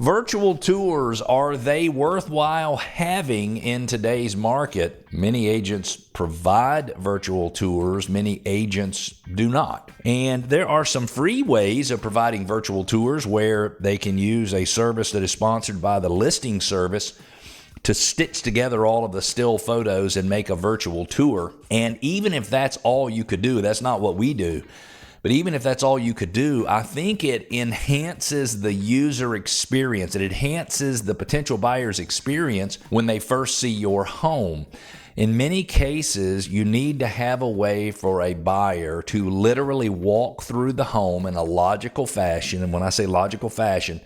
Virtual tours, are they worthwhile having in today's market? Many agents provide virtual tours, many agents do not. And there are some free ways of providing virtual tours where they can use a service that is sponsored by the listing service to stitch together all of the still photos and make a virtual tour. And even if that's all you could do, that's not what we do. But even if that's all you could do, I think it enhances the user experience. It enhances the potential buyer's experience when they first see your home. In many cases, you need to have a way for a buyer to literally walk through the home in a logical fashion. And when I say logical fashion,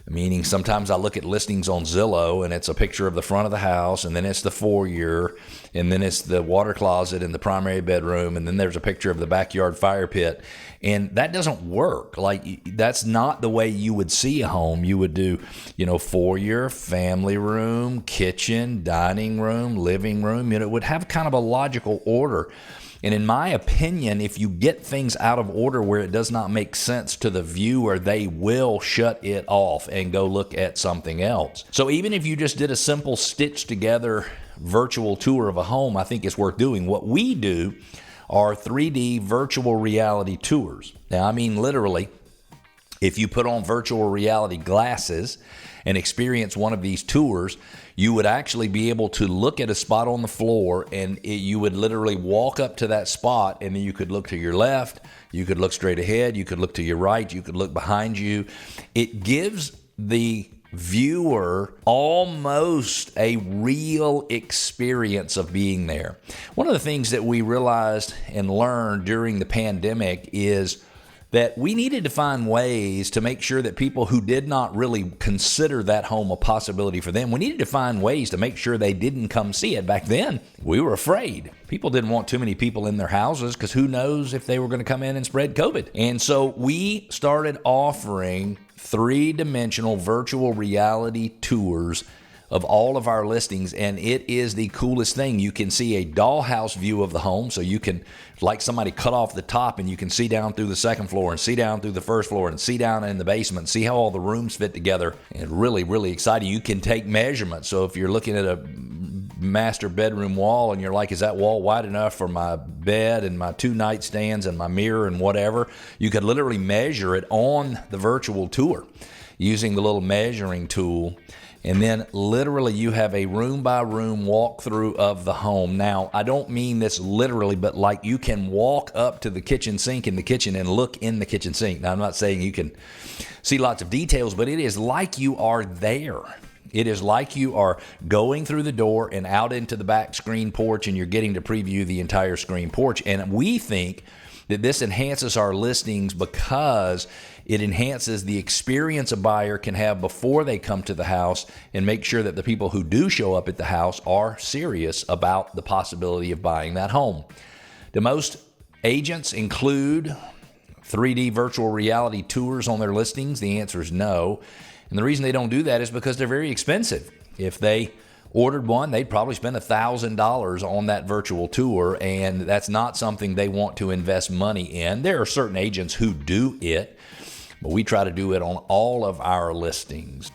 meaning sometimes I look at listings on Zillow and it's a picture of the front of the house, and then it's the foyer, and then it's the water closet and the primary bedroom, and then there's a picture of the backyard fire pit. And that doesn't work. Like, that's not the way you would see a home. You would do, foyer, family room, kitchen, dining room, living room. It would have kind of a logical order. And in my opinion, if you get things out of order where it does not make sense to the viewer, they will shut it off and go look at something else. So even if you just did a simple stitch together virtual tour of a home, I think it's worth doing. What we do are 3D virtual reality tours. Now, I mean literally, if you put on virtual reality glasses and experience one of these tours, you would actually be able to look at a spot on the floor, and you would literally walk up to that spot, and then you could look to your left, you could look straight ahead, you could look to your right, you could look behind you. It gives the viewer almost a real experience of being there. One of the things that we realized and learned during the pandemic is that we needed to find ways to make sure that people who did not really consider that home a possibility for them, we needed to find ways to make sure they didn't come see it. Back then, we were afraid. People didn't want too many people in their houses because who knows if they were going to come in and spread COVID. And so we started offering three-dimensional virtual reality tours of all of our listings, and it is the coolest thing. You can see a dollhouse view of the home, so you can, like somebody cut off the top, and you can see down through the second floor and see down through the first floor and see down in the basement and see how all the rooms fit together. And really, really exciting. You can take measurements. So if you're looking at a master bedroom wall and you're like, is that wall wide enough for my bed and my two nightstands and my mirror and whatever, you could literally measure it on the virtual tour using the little measuring tool. And then literally you have a room by room walkthrough of the home. Now, I don't mean this literally, but like you can walk up to the kitchen sink in the kitchen and look in the kitchen sink. Now, I'm not saying you can see lots of details, but it is like you are there. It is like you are going through the door and out into the back screen porch, and you're getting to preview the entire screen porch. And we think that this enhances our listings because it enhances the experience a buyer can have before they come to the house, and make sure that the people who do show up at the house are serious about the possibility of buying that home. Do most agents include 3D virtual reality tours on their listings? The answer is no. And the reason they don't do that is because they're very expensive. If they ordered one, they'd probably spend $1,000 on that virtual tour, and that's not something they want to invest money in. There are certain agents who do it, but we try to do it on all of our listings.